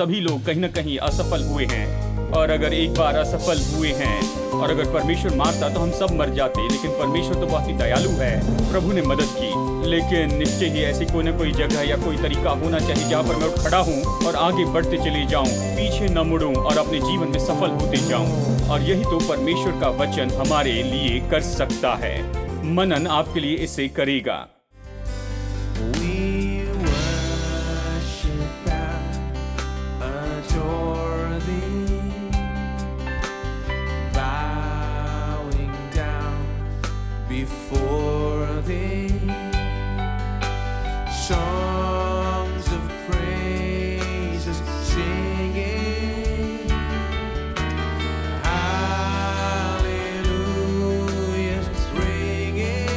सभी लोग कहीं ना कहीं असफल हुए हैं, और अगर एक बार असफल हुए हैं और अगर परमेश्वर मारता तो हम सब मर जाते। लेकिन परमेश्वर तो बहुत ही दयालु है, प्रभु ने मदद की। लेकिन निश्चय ही ऐसी कोई ना कोई जगह या कोई तरीका होना चाहिए जहाँ पर मैं खड़ा हूँ और आगे बढ़ते चले जाऊँ, पीछे न मुड़ूं और अपने जीवन में सफल होते जाऊँ। और यही तो परमेश्वर का वचन हमारे लिए कर सकता है। मनन आपके लिए इसे करेगा। Before thee, songs of praises singing, hallelujah ringing,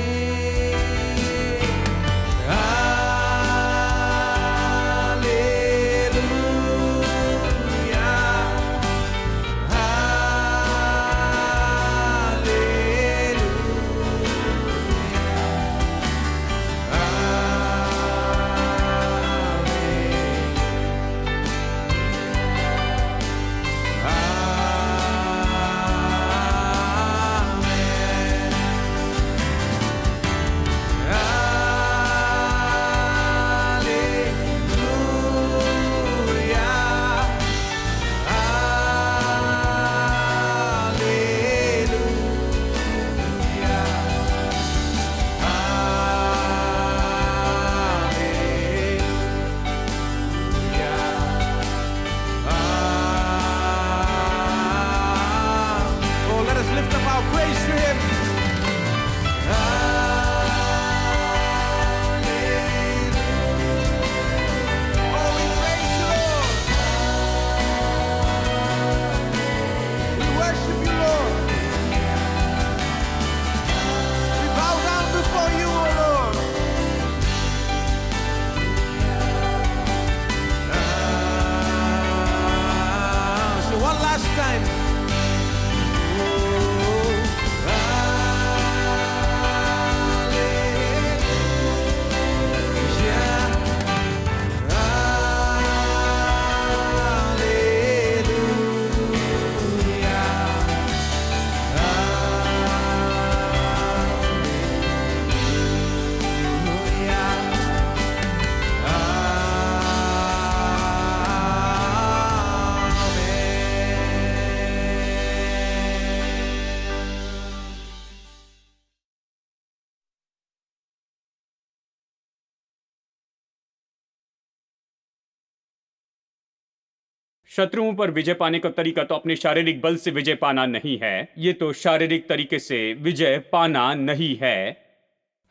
शत्रुओं पर विजय पाने का तरीका तो अपने शारीरिक बल से विजय पाना नहीं है। ये तो शारीरिक तरीके से विजय पाना नहीं है।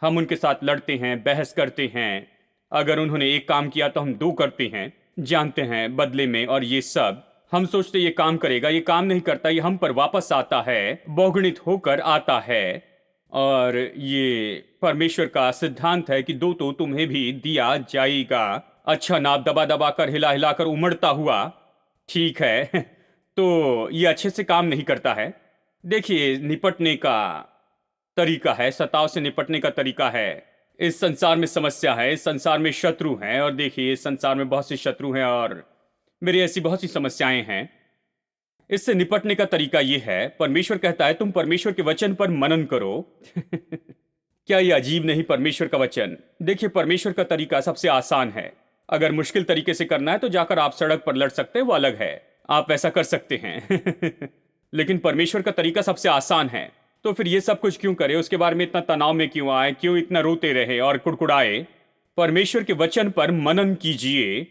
हम उनके साथ लड़ते हैं, बहस करते हैं। अगर उन्होंने एक काम किया तो हम दो करते हैं, जानते हैं बदले में। और ये सब हम सोचते ये काम करेगा, ये काम नहीं करता, ये हम पर वापस आता है, बहुगुणित होकर आता है। और ये परमेश्वर का सिद्धांत है कि दो तो तुम्हें भी दिया जाएगा। अच्छा नाप दबा दबा कर, हिला हिला कर उमड़ता हुआ, ठीक है। तो ये अच्छे से काम नहीं करता है। देखिए, निपटने का तरीका है, सताव से निपटने का तरीका है। इस संसार में समस्या है, इस संसार में शत्रु हैं, और देखिए इस संसार में बहुत से शत्रु हैं और मेरी ऐसी बहुत सी समस्याएं हैं। इससे निपटने का तरीका यह है, परमेश्वर कहता है तुम परमेश्वर के वचन पर मनन करो। क्या ये अजीब नहीं? परमेश्वर का वचन। देखिए, परमेश्वर का तरीका सबसे आसान है। अगर मुश्किल तरीके से करना है तो जाकर आप सड़क पर लड़ सकते हैं, वो अलग है, आप वैसा कर सकते हैं। लेकिन परमेश्वर का तरीका सबसे आसान है। तो फिर ये सब कुछ क्यों करे? उसके बारे में इतना तनाव में क्यों आए? क्यों इतना रोते रहे और कुड़कुड़ाए? परमेश्वर के वचन पर मनन कीजिए।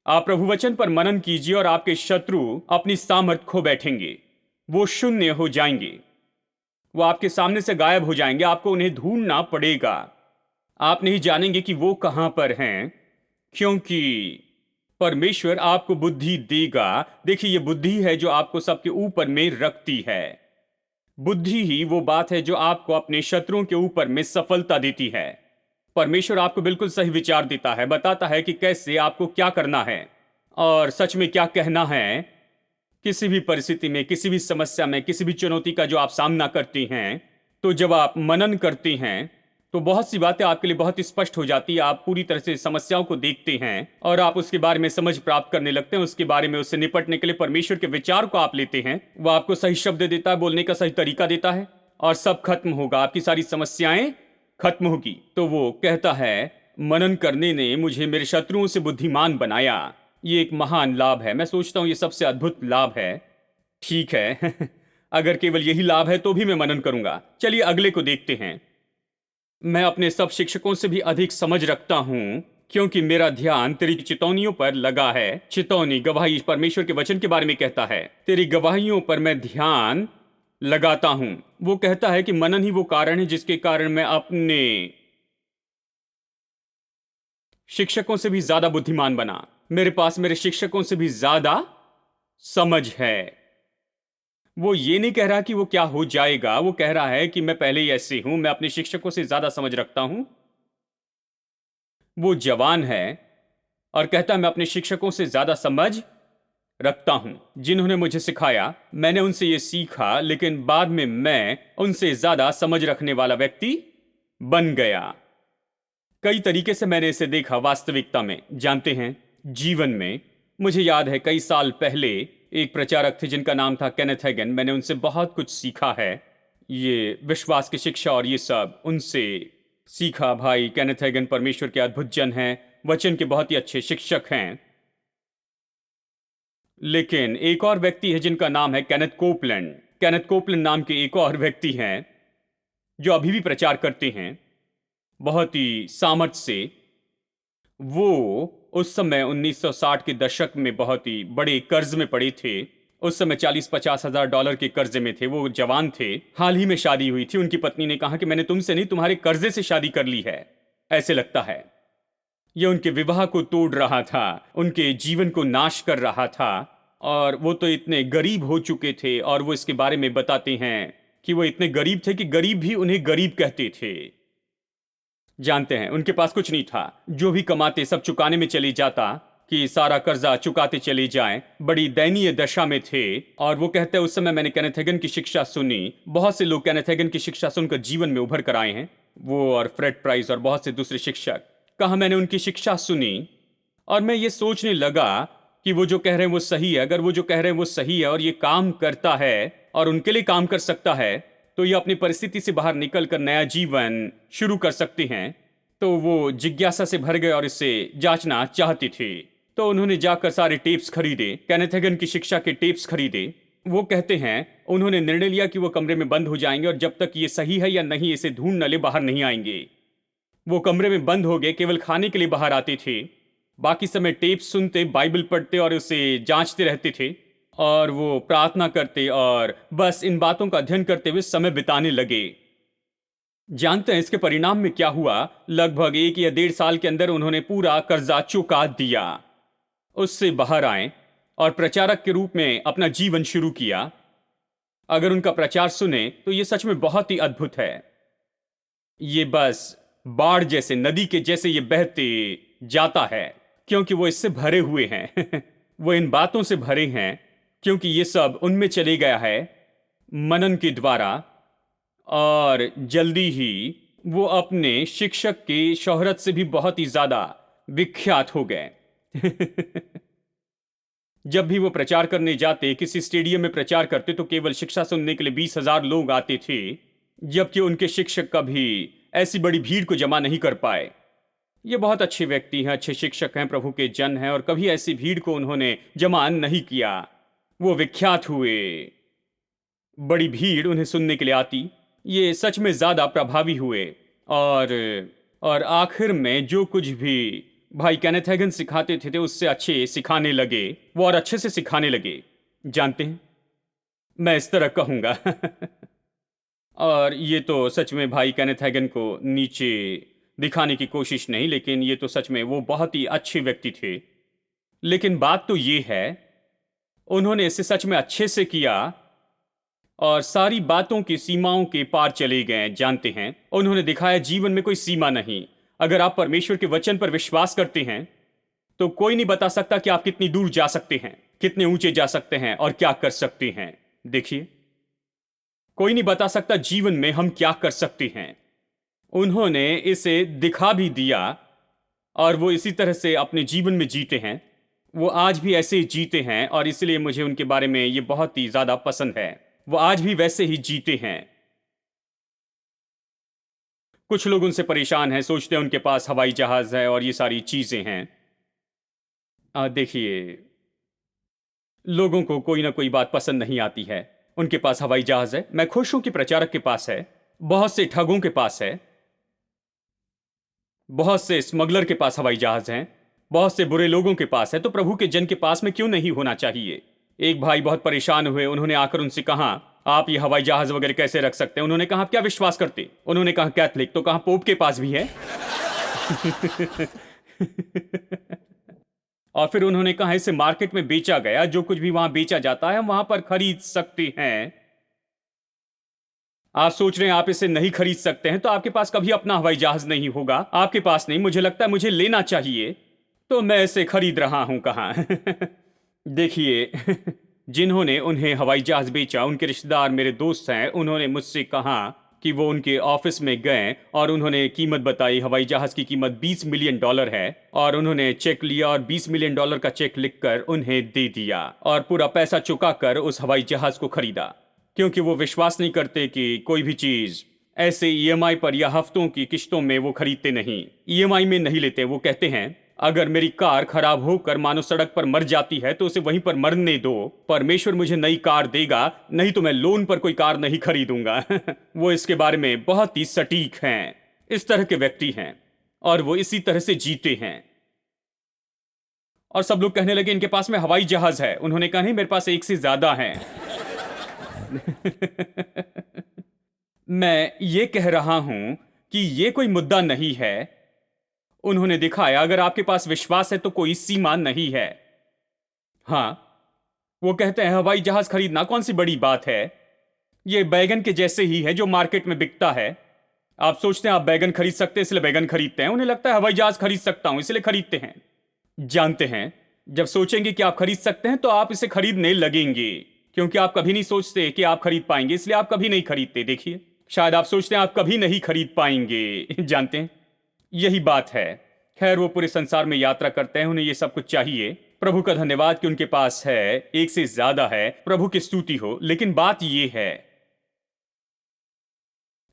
आप प्रभु वचन पर मनन कीजिए और आपके शत्रु अपनी सामर्थ खो बैठेंगे। वो शून्य हो जाएंगे, वो आपके सामने से गायब हो जाएंगे। आपको उन्हें ढूंढना पड़ेगा। आप नहीं जानेंगे कि वो कहां पर हैं, क्योंकि परमेश्वर आपको बुद्धि देगा। देखिए, ये बुद्धि है जो आपको सबके ऊपर में रखती है। बुद्धि ही वो बात है जो आपको अपने शत्रुओं के ऊपर में सफलता देती है। परमेश्वर आपको बिल्कुल सही विचार देता है, बताता है कि कैसे आपको क्या करना है और सच में क्या कहना है। किसी भी परिस्थिति में, किसी भी समस्या में, किसी भी चुनौती का जो आप सामना करती हैं, तो जब आप मनन करती हैं तो बहुत सी बातें आपके लिए बहुत ही स्पष्ट हो जाती है। आप पूरी तरह से समस्याओं को देखते हैं और आप उसके बारे में समझ प्राप्त करने लगते हैं। उसके बारे में उससे निपटने के लिए परमेश्वर के विचार को आप लेते हैं। वो आपको सही शब्द देता है, बोलने का सही तरीका देता है और सब खत्म होगा, आपकी सारी समस्याएं खत्म होगी। तो वो कहता है, मनन करने ने मुझे मेरे शत्रुओं से बुद्धिमान बनाया। ये एक महान लाभ है। मैं सोचता हूं ये सबसे अद्भुत लाभ है। ठीक है अगर केवल यही लाभ है तो भी मैं मनन करूंगा। चलिए अगले को देखते हैं। मैं अपने सब शिक्षकों से भी अधिक समझ रखता हूं क्योंकि मेरा ध्यान तेरी चितौनियों पर लगा है। चितौनी, गवाही परमेश्वर के वचन के बारे में कहता है। तेरी गवाहियों पर मैं ध्यान लगाता हूं। वो कहता है कि मनन ही वो कारण है जिसके कारण मैं अपने शिक्षकों से भी ज्यादा बुद्धिमान बना। मेरे पास मेरे शिक्षकों से भी ज्यादा समझ है। वो ये नहीं कह रहा कि वो क्या हो जाएगा, वो कह रहा है कि मैं पहले ही ऐसे हूं, मैं अपने शिक्षकों से ज्यादा समझ रखता हूं। वो जवान है और कहता है मैं अपने शिक्षकों से ज्यादा समझ रखता हूं जिन्होंने मुझे सिखाया। मैंने उनसे ये सीखा, लेकिन बाद में मैं उनसे ज्यादा समझ रखने वाला व्यक्ति बन गया। कई तरीके से मैंने इसे देखा वास्तविकता में। जानते हैं, जीवन में मुझे याद है कई साल पहले एक प्रचारक थे जिनका नाम था केनेथ हैगन। मैंने उनसे बहुत कुछ सीखा है, ये विश्वास की शिक्षा और ये सब उनसे सीखा। भाई केनेथ हैगन परमेश्वर के अद्भुत जन हैं, वचन के बहुत ही अच्छे शिक्षक हैं। लेकिन एक और व्यक्ति है जिनका नाम है केनेथ कोपलैंड। केनेथ कोपलैंड नाम के एक और व्यक्ति हैं जो अभी भी प्रचार करते हैं बहुत ही सामर्थ्य से। वो उस समय 1960 के दशक में बहुत ही बड़े कर्ज में पड़े थे। उस समय 40-50 हजार डॉलर के कर्जे में थे। वो जवान थे, हाल ही में शादी हुई थी। उनकी पत्नी ने कहा कि मैंने तुमसे नहीं, तुम्हारे कर्जे से शादी कर ली है, ऐसे लगता है। यह उनके विवाह को तोड़ रहा था, उनके जीवन को नाश कर रहा था। और वो तो इतने गरीब हो चुके थे, और वो इसके बारे में बताते हैं कि वो इतने गरीब थे कि गरीब भी उन्हें गरीब कहते थे। जानते हैं, उनके पास कुछ नहीं था, जो भी कमाते सब चुकाने में चले जाता कि सारा कर्जा चुकाते चले जाएं। बड़ी दयनीय दशा में थे। और वो कहते हैं उस समय मैंने केनेथ हैगन की शिक्षा सुनी। बहुत से लोग केनेथ हैगन की शिक्षा सुनकर जीवन में उभर कर आए हैं, वो और फ्रेड प्राइस और बहुत से दूसरे शिक्षक। कहा मैंने उनकी शिक्षा सुनी और मैं ये सोचने लगा कि वो जो कह रहे हैं वो सही है। अगर वो जो कह रहे हैं वो सही है और ये काम करता है और उनके लिए काम कर सकता है, तो ये अपनी परिस्थिति से बाहर निकल कर नया जीवन शुरू कर सकते हैं। तो वो जिज्ञासा से भर गए और इसे जांचना चाहते थे। तो उन्होंने जाकर सारे टेप्स खरीदे, केनेथ हैगन की शिक्षा के टेप्स खरीदे। वो कहते हैं उन्होंने निर्णय लिया कि वो कमरे में बंद हो जाएंगे और जब तक ये सही है या नहीं इसे ढूंढ न ले बाहर नहीं आएंगे। वो कमरे में बंद हो गए, केवल खाने के लिए बाहर आते थे। बाकी समय टेप सुनते, बाइबल पढ़ते और उसे जांचते रहते थे। और वो प्रार्थना करते और बस इन बातों का अध्ययन करते हुए समय बिताने लगे। जानते हैं इसके परिणाम में क्या हुआ? लगभग 1 या 1.5 साल के अंदर उन्होंने पूरा कर्जा चुका दिया। उससे बाहर आए और प्रचारक के रूप में अपना जीवन शुरू किया। अगर उनका प्रचार सुने तो ये सच में बहुत ही अद्भुत है। ये बस बाढ़ जैसे, नदी के जैसे ये बहते जाता है, क्योंकि वो इससे भरे हुए हैं वो इन बातों से भरे हैं क्योंकि ये सब उनमें चले गया है मनन के द्वारा। और जल्दी ही वो अपने शिक्षक की शोहरत से भी बहुत ही ज्यादा विख्यात हो गए जब भी वो प्रचार करने जाते, किसी स्टेडियम में प्रचार करते, तो केवल शिक्षा सुनने के लिए 20,000 लोग आते थे, जबकि उनके शिक्षक कभी ऐसी बड़ी भीड़ को जमा नहीं कर पाए। ये बहुत अच्छे व्यक्ति हैं, अच्छे शिक्षक हैं, प्रभु के जन हैं, और कभी ऐसी भीड़ को उन्होंने जमा नहीं किया। वो विख्यात हुए, बड़ी भीड़ उन्हें सुनने के लिए आती। ये सच में ज्यादा प्रभावी हुए। और आखिर में जो कुछ भी भाई केनेथ हैगन सिखाते थे उससे अच्छे सिखाने लगे, वो और अच्छे से सिखाने लगे। जानते हैं, मैं इस तरह कहूंगा और ये तो सच में भाई केनेथ हैगन को नीचे दिखाने की कोशिश नहीं, लेकिन ये तो सच में वो बहुत ही अच्छे व्यक्ति थे। लेकिन बात तो ये है, उन्होंने इसे सच में अच्छे से किया और सारी बातों की सीमाओं के पार चले गए। जानते हैं, उन्होंने दिखाया जीवन में कोई सीमा नहीं। अगर आप परमेश्वर के वचन पर विश्वास करते हैं तो कोई नहीं बता सकता कि आप कितनी दूर जा सकते हैं, कितने ऊंचे जा सकते हैं और क्या कर सकते हैं। देखिए, कोई नहीं बता सकता जीवन में हम क्या कर सकते हैं। उन्होंने इसे दिखा भी दिया और वो इसी तरह से अपने जीवन में जीते हैं। वो आज भी ऐसे ही जीते हैं और इसलिए मुझे उनके बारे में ये बहुत ही ज्यादा पसंद है। वो आज भी वैसे ही जीते हैं। कुछ लोग उनसे परेशान हैं, सोचते हैं उनके पास हवाई जहाज है और ये सारी चीजें हैं। देखिए, लोगों को कोई ना कोई बात पसंद नहीं आती है। उनके पास हवाई जहाज है, मैं खुश हूं कि प्रचारक के पास है। बहुत से ठगों के पास है, बहुत से स्मगलर के पास हवाई जहाज हैं, बहुत से बुरे लोगों के पास है, तो प्रभु के जन के पास में क्यों नहीं होना चाहिए? एक भाई बहुत परेशान हुए, उन्होंने आकर उनसे कहा, आप ये हवाई जहाज वगैरह कैसे रख सकते हैं? उन्होंने कहा, आप क्या विश्वास करते? उन्होंने कहा, कैथलिक। तो कहा, पोप के पास भी है। और फिर उन्होंने कहा, इसे मार्केट में बेचा गया, जो कुछ भी वहां बेचा जाता है हम वहां पर खरीद सकते हैं। आप सोच रहे हैं आप इसे नहीं खरीद सकते हैं, तो आपके पास कभी अपना हवाई जहाज नहीं होगा। आपके पास नहीं, मुझे लगता है मुझे लेना चाहिए, तो मैं इसे खरीद रहा हूं। कहां? देखिए, जिन्होंने उन्हें हवाई जहाज बेचा, उनके रिश्तेदार मेरे दोस्त हैं। उन्होंने मुझसे कहा कि वो उनके ऑफिस में गए और उन्होंने कीमत बताई। हवाई जहाज की कीमत $20 मिलियन है और उन्होंने चेक लिया और $20 मिलियन का चेक लिखकर उन्हें दे दिया और पूरा पैसा चुकाकर उस हवाई जहाज को खरीदा, क्योंकि वो विश्वास नहीं करते कि कोई भी चीज ऐसे ईएमआई पर या हफ्तों की किश्तों में वो खरीदते नहीं, ईएमआई में नहीं लेते। वो कहते हैं, अगर मेरी कार खराब होकर मानो सड़क पर मर जाती है तो उसे वहीं पर मरने दो, परमेश्वर मुझे नई कार देगा, नहीं तो मैं लोन पर कोई कार नहीं खरीदूंगा। वो इसके बारे में बहुत ही सटीक हैं। इस तरह के व्यक्ति हैं और वो इसी तरह से जीते हैं। और सब लोग कहने लगे, इनके पास में हवाई जहाज है। उन्होंने कहा, नहीं, मेरे पास एक से ज्यादा है। मैं ये कह रहा हूं कि ये कोई मुद्दा नहीं है। उन्होंने दिखाया, अगर आपके पास विश्वास है तो कोई सीमा नहीं है। हां, वो कहते हैं हवाई जहाज खरीदना कौन सी बड़ी बात है, ये बैगन के जैसे ही है जो मार्केट में बिकता है। आप सोचते हैं आप बैगन खरीद सकते हैं इसलिए बैगन खरीदते हैं, उन्हें लगता है हवाई जहाज खरीद सकता हूं इसलिए खरीदते हैं। जानते हैं, जब सोचेंगे कि आप खरीद सकते हैं तो आप इसे खरीदने लगेंगे, क्योंकि आप कभी नहीं सोचते कि आप खरीद पाएंगे, इसलिए आप कभी नहीं खरीदते। देखिए, शायद आप सोचते हैं आप कभी नहीं खरीद पाएंगे। जानते हैं, यही बात है। खैर, वो पूरे संसार में यात्रा करते हैं, उन्हें ये सब कुछ चाहिए। प्रभु का धन्यवाद कि उनके पास है, एक से ज्यादा है। प्रभु की स्तुति हो। लेकिन बात ये है,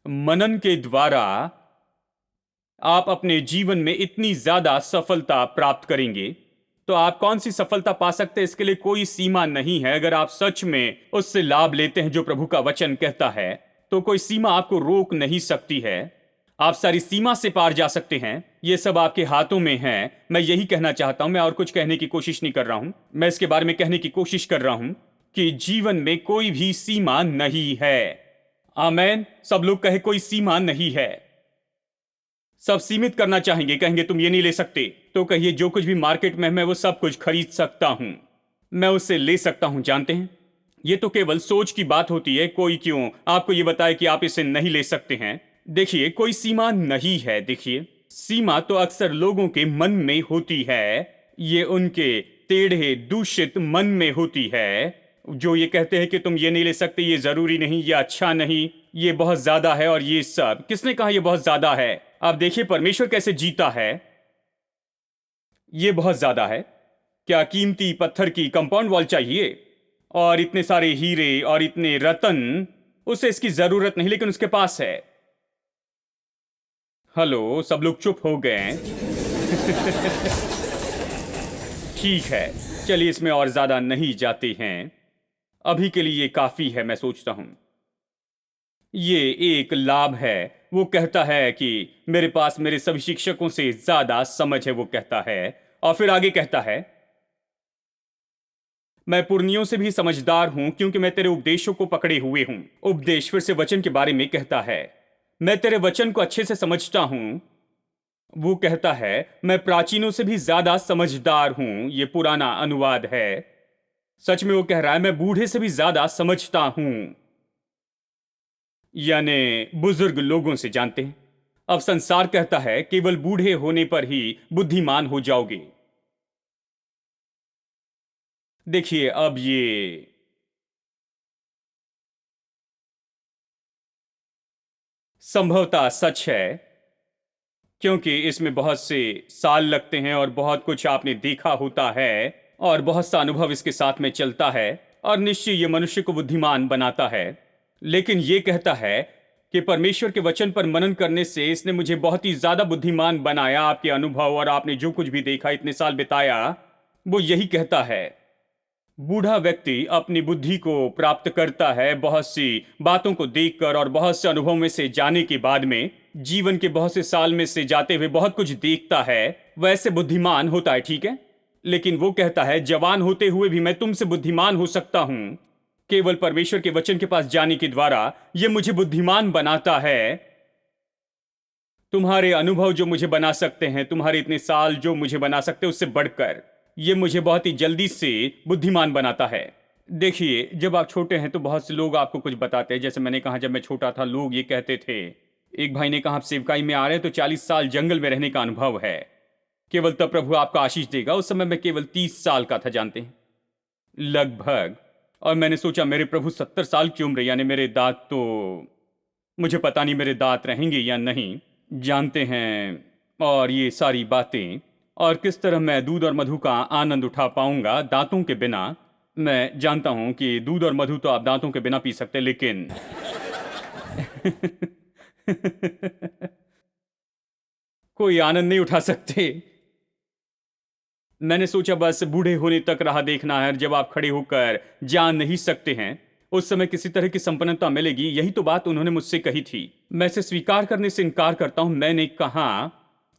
मनन के द्वारा आप अपने जीवन में इतनी ज्यादा सफलता प्राप्त करेंगे, तो आप कौन सी सफलता पा सकते हैं इसके लिए कोई सीमा नहीं है। अगर आप सच में उससे लाभ लेते हैं जो प्रभु का वचन कहता है, तो कोई सीमा आपको रोक नहीं सकती है। आप सारी सीमा से पार जा सकते हैं। ये सब आपके हाथों में है। मैं यही कहना चाहता हूं। मैं और कुछ कहने की कोशिश नहीं कर रहा हूं। मैं इसके बारे में कहने की कोशिश कर रहा हूं कि जीवन में कोई भी सीमा नहीं है। आमेन। सब लोग कहे कोई सीमा नहीं है। सब सीमित करना चाहेंगे, कहेंगे तुम ये नहीं ले सकते, तो कहिए जो कुछ भी मार्केट में है मैं वो सब कुछ खरीद सकता हूं, मैं उससे ले सकता हूं। जानते हैं, ये तो केवल सोच की बात होती है। कोई क्यों आपको ये बताए कि आप इसे नहीं ले सकते हैं? देखिए, कोई सीमा नहीं है। देखिए, सीमा तो अक्सर लोगों के मन में होती है। ये उनके टेढ़े दूषित मन में होती है, जो ये कहते हैं कि तुम ये नहीं ले सकते, ये जरूरी नहीं, ये अच्छा नहीं, ये बहुत ज्यादा है। और ये सब किसने कहा ये बहुत ज्यादा है? आप देखिए परमेश्वर कैसे जीता है। ये बहुत ज्यादा है। क्या कीमती पत्थर की कंपाउंड वॉल चाहिए और इतने सारे हीरे और इतने रतन? उसे इसकी जरूरत नहीं, लेकिन उसके पास है। हेलो, सब लोग चुप हो गए हैं। ठीक है, चलिए इसमें और ज्यादा नहीं जाते हैं। अभी के लिए ये काफी है, मैं सोचता हूं। ये एक लाभ है। वो कहता है कि मेरे पास मेरे सभी शिक्षकों से ज्यादा समझ है, वो कहता है। और फिर आगे कहता है, मैं पुरनियों से भी समझदार हूं क्योंकि मैं तेरे उपदेशों को पकड़े हुए हूं। उपदेश फिर से वचन के बारे में कहता है। मैं तेरे वचन को अच्छे से समझता हूं। वो कहता है, मैं प्राचीनों से भी ज्यादा समझदार हूं। ये पुराना अनुवाद है। सच में वो कह रहा है, मैं बूढ़े से भी ज्यादा समझता हूं, यानी बुजुर्ग लोगों से। जानते हैं, अब संसार कहता है केवल बूढ़े होने पर ही बुद्धिमान हो जाओगे। देखिए, अब ये संभवतः सच है, क्योंकि इसमें बहुत से साल लगते हैं और बहुत कुछ आपने देखा होता है और बहुत सा अनुभव इसके साथ में चलता है और निश्चय ये मनुष्य को बुद्धिमान बनाता है। लेकिन ये कहता है कि परमेश्वर के वचन पर मनन करने से इसने मुझे बहुत ही ज्यादा बुद्धिमान बनाया। आपके अनुभव और आपने जो कुछ भी देखा, इतने साल बिताया, वो यही कहता है। बूढ़ा व्यक्ति अपनी बुद्धि को प्राप्त करता है बहुत सी बातों को देखकर और बहुत से अनुभव में से जाने के बाद में, जीवन के बहुत से साल में से जाते हुए बहुत कुछ देखता है, वैसे बुद्धिमान होता है, ठीक है। लेकिन वो कहता है जवान होते हुए भी मैं तुमसे बुद्धिमान हो सकता हूं। केवल परमेश्वर के वचन के पास जाने के द्वारा ये मुझे बुद्धिमान बनाता है। तुम्हारे अनुभव जो मुझे बना सकते हैं, तुम्हारे इतने साल जो मुझे बना सकते हैं, उससे बढ़कर ये मुझे बहुत ही जल्दी से बुद्धिमान बनाता है। देखिए, जब आप छोटे हैं तो बहुत से लोग आपको कुछ बताते हैं। जैसे मैंने कहा, जब मैं छोटा था लोग ये कहते थे, एक भाई ने कहा आप सेवकाई में आ रहे हैं तो 40 साल जंगल में रहने का अनुभव है, केवल तब प्रभु आपका आशीष देगा। उस समय मैं केवल 30 साल का था, जानते हैं, लगभग। और मैंने सोचा मेरे प्रभु 70 साल की उम्र, यानी मेरे दांत तो, मुझे पता नहीं मेरे दांत रहेंगे या नहीं, जानते हैं, और ये सारी बातें, और किस तरह मैं दूध और मधु का आनंद उठा पाऊंगा दांतों के बिना। मैं जानता हूं कि दूध और मधु तो आप दांतों के बिना पी सकते, लेकिन कोई आनंद नहीं उठा सकते। मैंने सोचा बस बूढ़े होने तक राह देखना है। जब आप खड़े होकर जान नहीं सकते हैं, उस समय किसी तरह की संपन्नता मिलेगी। यही तो बात उन्होंने मुझसे कही थी। मैं इसे स्वीकार करने से इनकार करता हूं। मैंने कहा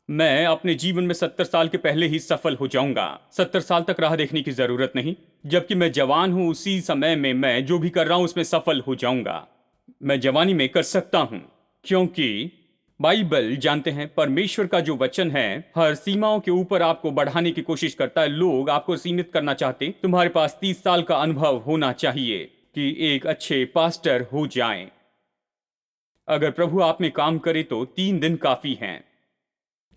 मैं अपने जीवन में 70 साल के पहले ही सफल हो जाऊंगा। 70 साल तक राह देखने की जरूरत नहीं। जबकि मैं जवान हूं, उसी समय में मैं जो भी कर रहा हूं उसमें सफल हो जाऊंगा। मैं जवानी में कर सकता हूं, क्योंकि बाइबल, जानते हैं, परमेश्वर का जो वचन है हर सीमाओं के ऊपर आपको बढ़ाने की कोशिश करता है। लोग आपको सीमित करना चाहते। तुम्हारे पास 30 साल का अनुभव होना चाहिए कि एक अच्छे पास्टर हो जाएं। अगर प्रभु आप में काम करे तो 3 दिन काफी हैं।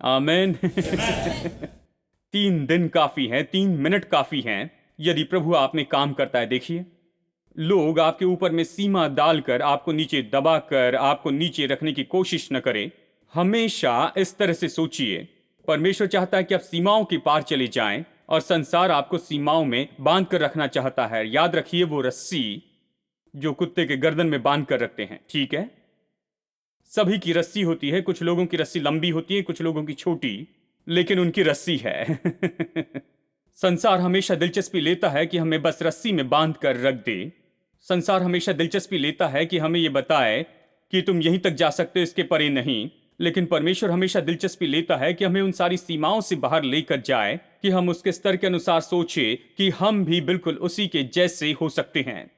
आमेन। 3 दिन काफी हैं, 3 मिनट काफी हैं, यदि प्रभु आप में काम करता है। देखिए, लोग आपके ऊपर में सीमा डालकर, आपको नीचे दबाकर, आपको नीचे रखने की कोशिश न करें। हमेशा इस तरह से सोचिए, परमेश्वर चाहता है कि आप सीमाओं के पार चले जाएं, और संसार आपको सीमाओं में बांध कर रखना चाहता है। याद रखिए, वो रस्सी जो कुत्ते के गर्दन में बांध कर रखते हैं, ठीक है। सभी की रस्सी होती है, कुछ लोगों की रस्सी लंबी होती है, कुछ लोगों की छोटी, लेकिन उनकी रस्सी है। संसार हमेशा दिलचस्पी लेता है कि हमें बस रस्सी में बांध कर रख दे। संसार हमेशा दिलचस्पी लेता है कि हमें यह बताए कि तुम यहीं तक जा सकते हो, इसके परे नहीं। लेकिन परमेश्वर हमेशा दिलचस्पी लेता है कि हमें उन सारी सीमाओं से बाहर लेकर जाए, कि हम उसके स्तर के अनुसार सोचे कि हम भी बिल्कुल उसी के जैसे हो सकते हैं।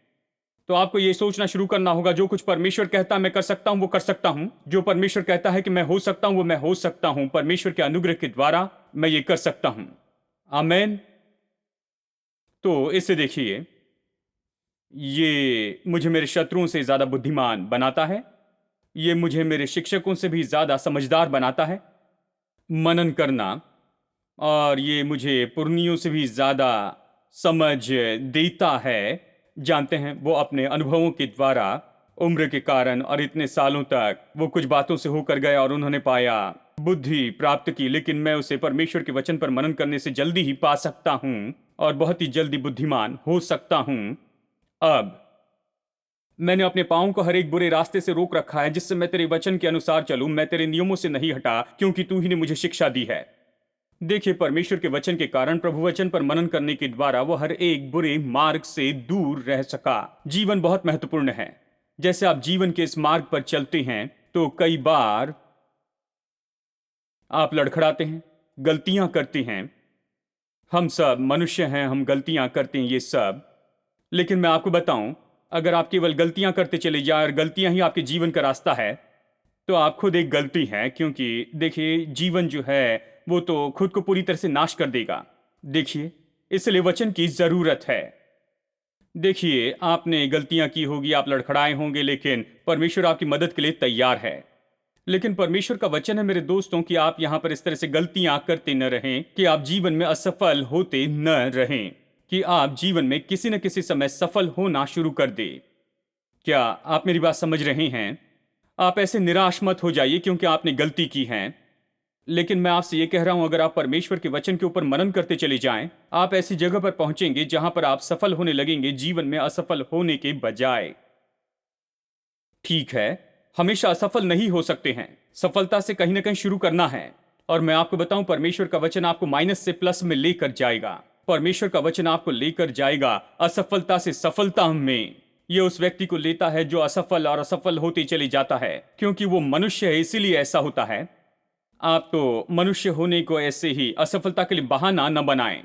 तो आपको यह सोचना शुरू करना होगा, जो कुछ परमेश्वर कहता है मैं कर सकता हूं, वो कर सकता हूं। जो परमेश्वर कहता है कि मैं हो सकता हूं, वो मैं हो सकता हूं। परमेश्वर के अनुग्रह के द्वारा मैं ये कर सकता हूं। आमेन। तो इसे देखिए, ये मुझे मेरे शत्रुओं से ज्यादा बुद्धिमान बनाता है। ये मुझे मेरे शिक्षकों से भी ज्यादा समझदार बनाता है, मनन करना। और ये मुझे पुरनियों से भी ज्यादा समझ देता है। जानते हैं, वो अपने अनुभवों के द्वारा, उम्र के कारण और इतने सालों तक वो कुछ बातों से होकर गए और उन्होंने पाया, बुद्धि प्राप्त की। लेकिन मैं उसे परमेश्वर के वचन पर मनन करने से जल्दी ही पा सकता हूं और बहुत ही जल्दी बुद्धिमान हो सकता हूं। अब मैंने अपने पांवों को हर एक बुरे रास्ते से रोक रखा है, जिससे मैं तेरे वचन के अनुसार चलूं। मैं तेरे नियमों से नहीं हटा, क्योंकि तू ही ने मुझे शिक्षा दी है। देखिए, परमेश्वर के वचन के कारण, प्रभु वचन पर मनन करने के द्वारा वो हर एक बुरे मार्ग से दूर रह सका। जीवन बहुत महत्वपूर्ण है। जैसे आप जीवन के इस मार्ग पर चलते हैं तो कई बार आप लड़खड़ाते हैं, गलतियां करते हैं। हम सब मनुष्य हैं, हम गलतियां करते हैं, ये सब। लेकिन मैं आपको बताऊं, अगर आप केवल गलतियां करते चले जाए और गलतियां ही आपके जीवन का रास्ता है, तो आप खुद एक गलती है। क्योंकि देखिए, जीवन जो है वो तो खुद को पूरी तरह से नाश कर देगा। देखिए, इसलिए वचन की जरूरत है। देखिए, आपने गलतियां की होगी, आप लड़खड़ाए होंगे, लेकिन परमेश्वर आपकी मदद के लिए तैयार है। लेकिन परमेश्वर का वचन है मेरे दोस्तों कि आप यहां पर इस तरह से गलतियां करते न रहें, कि आप जीवन में असफल होते न रहें, कि आप जीवन में किसी न किसी समय सफल होना शुरू कर दे। क्या आप मेरी बात समझ रहे हैं? आप ऐसे निराश मत हो जाइए क्योंकि आपने गलती की है। लेकिन मैं आपसे ये कह रहा हूं, अगर आप परमेश्वर के वचन के ऊपर मनन करते चले जाएं, आप ऐसी जगह पर पहुंचेंगे जहां पर आप सफल होने लगेंगे जीवन में असफल होने के बजाय। ठीक है, हमेशा असफल नहीं हो सकते हैं, सफलता से कहीं ना कहीं शुरू करना है। और मैं आपको बताऊं, परमेश्वर का वचन आपको माइनस से प्लस में लेकर जाएगा। परमेश्वर का वचन आपको लेकर जाएगा असफलता से सफलता में। यह उस व्यक्ति को लेता है जो असफल और असफल होते चले जाता है, क्योंकि वो मनुष्य है, इसीलिए ऐसा होता है। आप तो मनुष्य होने को ऐसे ही असफलता के लिए बहाना न बनाएं।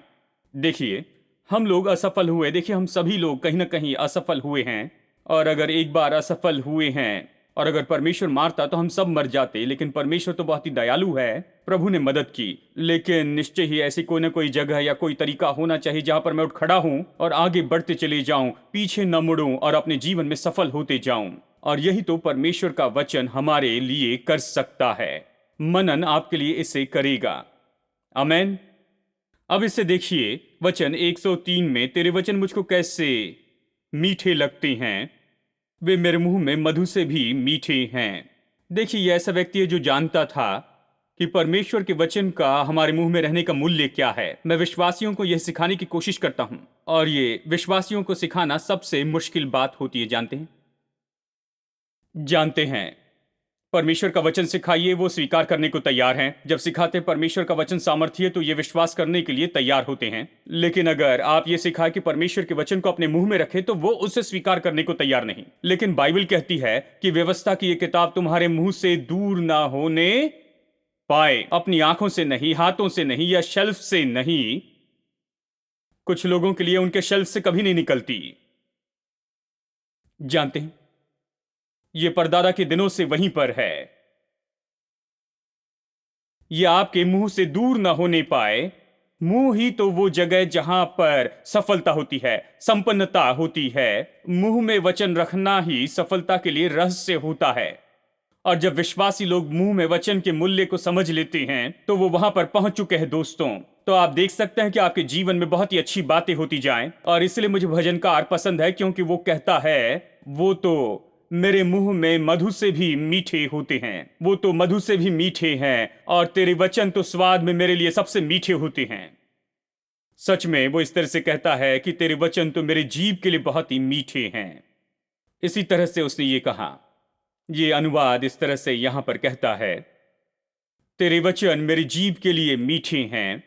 देखिए, हम लोग असफल हुए, देखिए हम सभी लोग कहीं ना कहीं असफल हुए हैं। और अगर एक बार असफल हुए हैं और अगर परमेश्वर मारता तो हम सब मर जाते, लेकिन परमेश्वर तो बहुत ही दयालु है, प्रभु ने मदद की। लेकिन निश्चय ही ऐसी कोई ना कोई जगह या कोई तरीका होना चाहिए जहां पर मैं उठ खड़ा हूं और आगे बढ़ते चले जाऊं, पीछे न मुड़ूं और अपने जीवन में सफल होते जाऊं। और यही तो परमेश्वर का वचन हमारे लिए कर सकता है। मनन आपके लिए इसे करेगा। आमेन। अब इसे देखिए, वचन 103 में, तेरे वचन मुझको कैसे मीठे लगते हैं, वे मेरे मुंह में मधु से भी मीठे हैं। देखिए, यह ऐसा व्यक्ति है जो जानता था कि परमेश्वर के वचन का हमारे मुंह में रहने का मूल्य क्या है। मैं विश्वासियों को यह सिखाने की कोशिश करता हूं, और ये विश्वासियों को सिखाना सबसे मुश्किल बात होती है। जानते हैं परमेश्वर का वचन सिखाइए, वो स्वीकार करने को तैयार हैं। जब सिखाते परमेश्वर का वचन सामर्थ्य है तो ये विश्वास करने के लिए तैयार होते हैं। लेकिन अगर आप ये सिखाए कि परमेश्वर के वचन को अपने मुंह में रखे तो वो उसे स्वीकार करने को तैयार नहीं। लेकिन बाइबल कहती है कि व्यवस्था की ये किताब तुम्हारे मुंह से दूर ना होने पाए। अपनी आंखों से नहीं, हाथों से नहीं, या शेल्फ से नहीं। कुछ लोगों के लिए उनके शेल्फ से कभी नहीं निकलती। जानते हैं, ये परदादा के दिनों से वहीं पर है। ये आपके मुंह से दूर न होने पाए। मुंह ही तो वो जगह जहां पर सफलता होती है, संपन्नता होती है। मुंह में वचन रखना ही सफलता के लिए रहस्य होता है। और जब विश्वासी लोग मुंह में वचन के मूल्य को समझ लेते हैं तो वो वहां पर पहुंच चुके हैं। दोस्तों, तो आप देख सकते हैं कि आपके जीवन में बहुत ही अच्छी बातें होती जाएं। और इसलिए मुझे भजनकार पसंद है, क्योंकि वो कहता है, वो तो मेरे मुंह में मधु से भी मीठे होते हैं। वो तो मधु से भी मीठे हैं, और तेरे वचन तो स्वाद में मेरे लिए सबसे मीठे होते हैं। सच में वो इस तरह से कहता है कि तेरे वचन तो मेरे जीभ के लिए बहुत ही मीठे हैं। इसी तरह से उसने ये कहा, ये अनुवाद इस तरह से यहां पर कहता है, तेरे वचन मेरे जीभ के लिए मीठे हैं,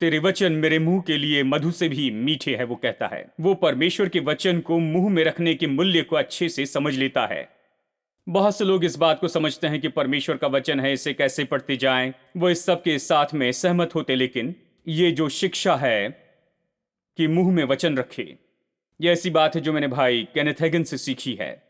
तेरे वचन मेरे मुंह के लिए मधु से भी मीठे है। वो कहता है, वो परमेश्वर के वचन को मुंह में रखने के मूल्य को अच्छे से समझ लेता है। बहुत से लोग इस बात को समझते हैं कि परमेश्वर का वचन है, इसे कैसे पढ़ते जाएं। वो इस सब के साथ में सहमत होते, लेकिन ये जो शिक्षा है कि मुंह में वचन रखे, ये ऐसी बात है जो मैंने भाई केनेथ हैगन से सीखी है।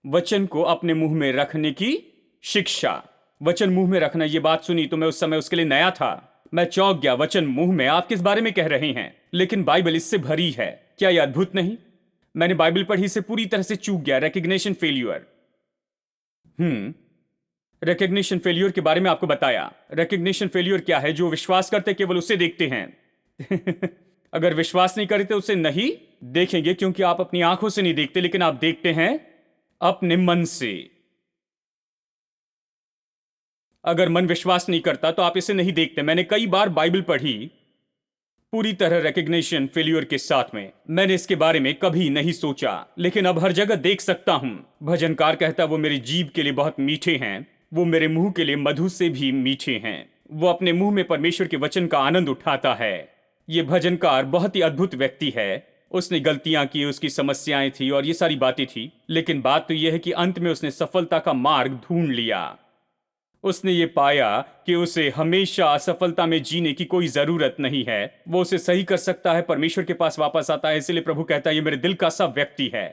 वचन को अपने मुंह में रखने की शिक्षा। वचन मुंह में रखना, ये बात सुनी तो मैं उस समय उसके लिए नया था। मैं चौंक गया। वचन मुंह में, आप किस बारे में कह रहे हैं? लेकिन बाइबल इससे भरी है। क्या यह अद्भुत नहीं? मैंने बाइबल पढ़ी से पूरी तरह से चूक गया। Recognition failure. रिकग्निशन फेल्यूर के बारे में आपको बताया। रिकग्निशन फेल्यूर क्या है? जो विश्वास करते केवल उसे देखते हैं। अगर विश्वास नहीं करते उसे नहीं देखेंगे, क्योंकि आप अपनी आंखों से नहीं देखते, लेकिन आप देखते हैं अपने मन से। अगर मन विश्वास नहीं करता तो आप इसे नहीं देखते। मैंने कई बार बाइबल पढ़ी पूरी तरह रिकग्निशन फेल्यूर के साथ में। मैंने इसके बारे में कभी नहीं सोचा, लेकिन अब हर जगह देख सकता हूं। भजनकार कहता, वो मेरी जीभ के लिए बहुत मीठे हैं, वो मेरे मुंह के लिए मधु से भी मीठे हैं। वो अपने मुंह में परमेश्वर के वचन का आनंद उठाता है। ये भजनकार बहुत ही अद्भुत व्यक्ति है। उसने गलतियां की, उसकी समस्याएं थी और ये सारी बातें थी, लेकिन बात तो यह है कि अंत में उसने सफलता का मार्ग ढूंढ लिया। उसने ये पाया कि उसे हमेशा असफलता में जीने की कोई जरूरत नहीं है। वो उसे सही कर सकता है, परमेश्वर के पास वापस आता है। इसलिए प्रभु कहता है, ये मेरे दिल का सा व्यक्ति है।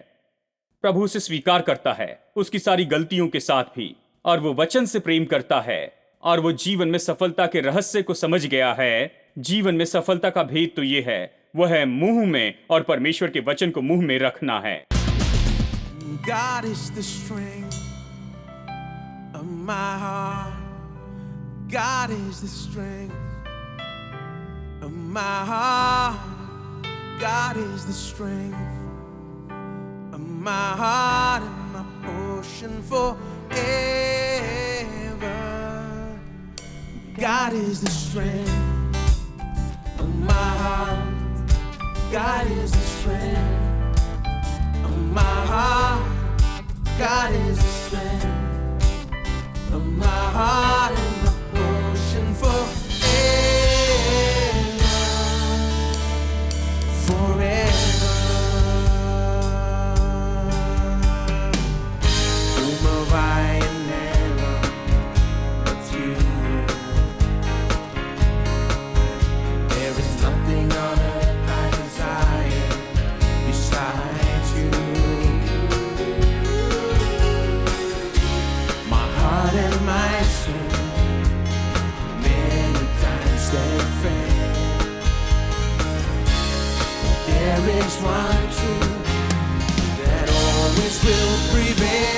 प्रभु उसे स्वीकार करता है उसकी सारी गलतियों के साथ भी, और वो वचन से प्रेम करता है, और वो जीवन में सफलता के रहस्य को समझ गया है। जीवन में सफलता का भेद तो ये है, वो है मुंह में और परमेश्वर के वचन को मुंह में रखना है। God is the strength of my heart. God is the strength of my heart. God is the strength of my heart and my portion forever. God is the strength of my heart. God is the strength of my heart. God is the strength of my heart and my portion forever. Whom have I never but you? There is nothing on earth I desire besides you. My heart and my soul, many times they fail. There is one truth that always will prevail.